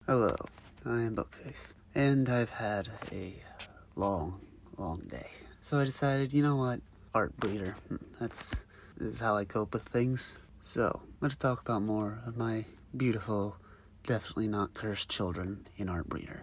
Hello, I am Bookface, and I've had a long day. So I decided, you know what, Artbeeder, this is how I cope with things. So, let's talk about more of my beautiful, definitely not cursed children in Artbreeder.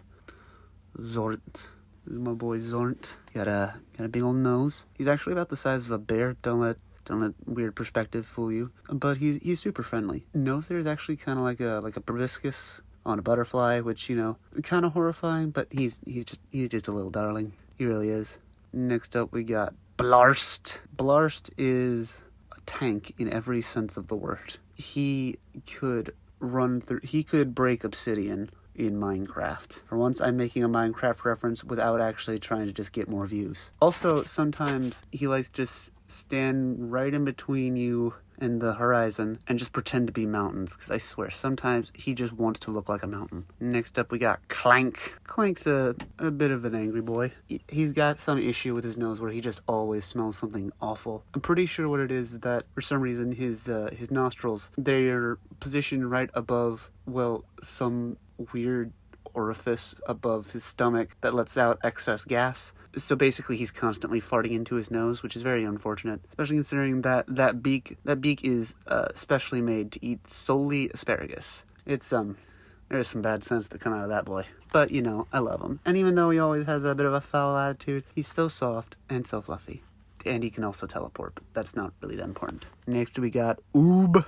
Zord. This is my boy Zord. Got a big old nose. He's actually about the size of a bear. Don't let weird perspective fool you. But he's super friendly. Nose there is actually kind of like a proboscis on a butterfly, which, you know, kind of horrifying, but he's just a little darling. He really is. Next up, we got Blarst. Blarst is a tank in every sense of the word. He could break obsidian in Minecraft. For once, I'm making a Minecraft reference without actually trying to just get more views. Also, sometimes he likes to just stand right in between you and the horizon and just pretend to be mountains, because I swear sometimes he just wants to look like a mountain. Next up we got Clank. Clank's a bit of an angry boy. He's got some issue with his nose where he just always smells something awful. I'm pretty sure what it is that for some reason his nostrils, they're positioned right above, well, some weird orifice above his stomach that lets out excess gas. So basically he's constantly farting into his nose, which is very unfortunate, especially considering that beak is specially made to eat solely asparagus. It's there's some bad scents that come out of that boy. But, you know, I love him. And even though he always has a bit of a foul attitude, he's so soft and so fluffy. And he can also teleport, but that's not really that important. Next we got Oob.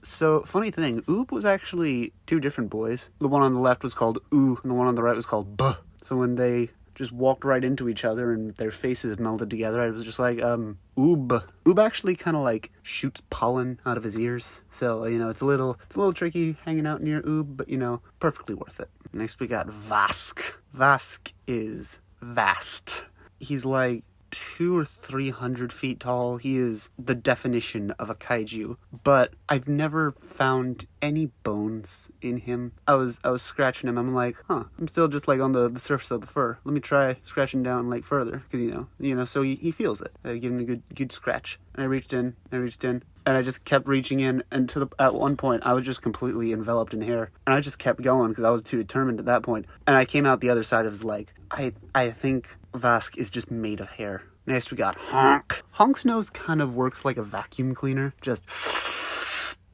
So, funny thing, Oob was actually two different boys. The one on the left was called Ooh, and the one on the right was called Buh. So when they just walked right into each other and their faces melded together, I was just like, Oob. Oob actually kind of like shoots pollen out of his ears. So, you know, it's a little tricky hanging out near Oob, but, you know, perfectly worth it. Next we got Vasque. Vasque is vast. He's like 200 or 300 feet tall. He is the definition of a kaiju, but I've never found any bones in him. I was scratching him. I'm like, I'm still just like on the surface of the fur. Let me try scratching down like further, because you know, so he feels it. I give him a good scratch, and I reached in, and I just kept reaching in, and at one point I was just completely enveloped in hair, and I just kept going because I was too determined at that point. And I came out the other side of his leg. I think Vasque is just made of hair. Next we got Honk. Honk's nose kind of works like a vacuum cleaner, just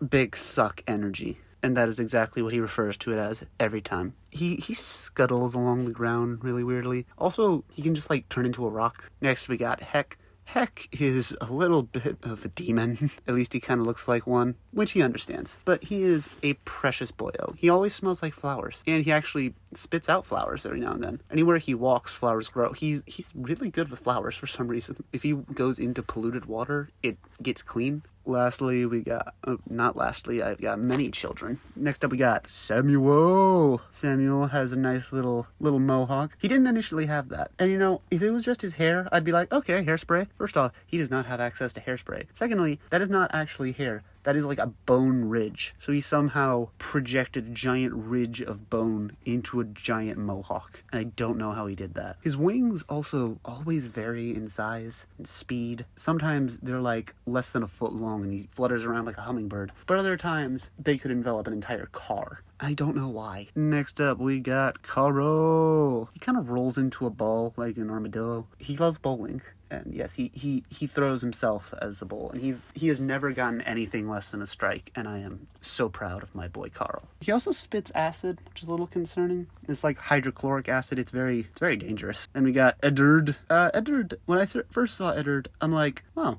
big suck energy. And that is exactly what he refers to it as every time. He scuttles along the ground really weirdly. Also, he can just like turn into a rock. Next we got Heck. Heck is a little bit of a demon. At least he kind of looks like one, which he understands. But he is a precious boyo. He always smells like flowers, and he actually spits out flowers every now and then. Anywhere he walks, flowers grow. He's really good with flowers for some reason. If he goes into polluted water, it gets clean. Lastly, we got, I've got many children. Next up we got Samuel. Samuel has a nice little mohawk. He didn't initially have that. And you know, if it was just his hair, I'd be like, okay, hairspray. First off, he does not have access to hairspray. Secondly, that is not actually hair. That is like a bone ridge. So he somehow projected a giant ridge of bone into a giant mohawk. And I don't know how he did that. His wings also always vary in size and speed. Sometimes they're like less than a foot long and he flutters around like a hummingbird. But other times they could envelop an entire car. I don't know why. Next up, we got Carl. He kind of rolls into a ball like an armadillo. He loves bowling. And yes, he throws himself as a bull, and he has never gotten anything less than a strike, and I am so proud of my boy Carl. He also spits acid, which is a little concerning. It's like hydrochloric acid. It's very dangerous. And we got Eddard. Eddard. When I first saw Eddard, I'm like, wow,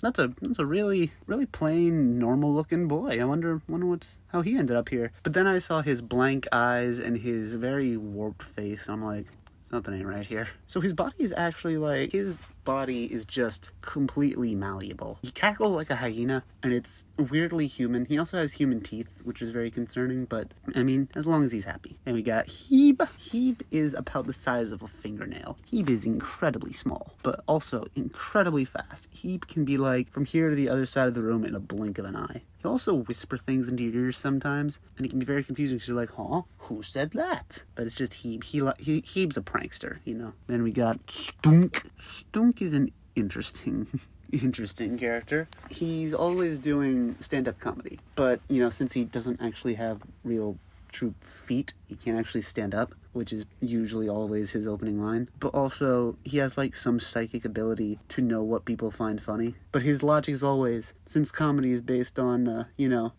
that's a really plain, normal looking boy. I wonder how he ended up here. But then I saw his blank eyes and his very warped face, and I'm like, something ain't right here. So his body is just completely malleable. He cackles like a hyena, and it's weirdly human. He also has human teeth, which is very concerning, but I mean, as long as he's happy. And we got Heeb. Heeb is about the size of a fingernail. Heeb is incredibly small, but also incredibly fast. Heeb can be like from here to the other side of the room in a blink of an eye. He'll also whisper things into your ears sometimes, and it can be very confusing because you're like, huh? Who said that? But it's just Heeb. Heeb's a prankster, you know. Then we got Stunk. Stunk is an interesting character. He's always doing stand-up comedy, but, you know, since he doesn't actually have real troop feet. He can't actually stand up, which is usually always his opening line. But also, he has like some psychic ability to know what people find funny. But his logic is always, since comedy is based on,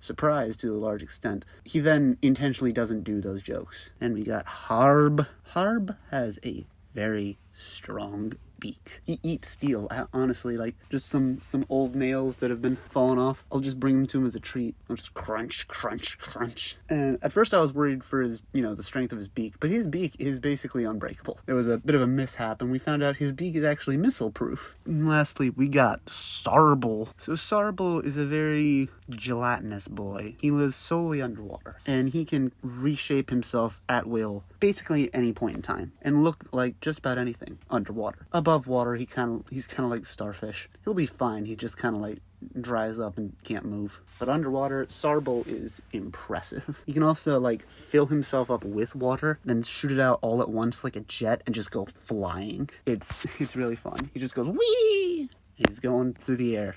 surprise to a large extent, he then intentionally doesn't do those jokes. And we got Harb. Harb has a very strong beak. He eats steel. Honestly, like just some old nails that have been falling off. I'll just bring them to him as a treat. I'll just crunch, crunch, crunch. And at first I was worried for his, the strength of his beak, but his beak is basically unbreakable. There was a bit of a mishap, and we found out his beak is actually missile-proof. And lastly, we got Sarbo. So Sarbo is a very gelatinous boy. He lives solely underwater, and he can reshape himself at will, basically any point in time, and look like just about anything underwater. Above water, he's kind of like starfish. He'll be fine. He just kind of like dries up and can't move. But underwater, Sarbo is impressive. He can also like fill himself up with water, then shoot it out all at once like a jet and just go flying. It's really fun. He just goes whee! He's going through the air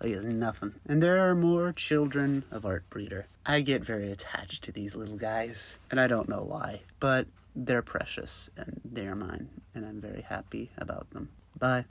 like it's nothing. And there are more children of Artbreeder. I get very attached to these little guys, and I don't know why, but they're precious and they're mine, and I'm very happy about them. Bye.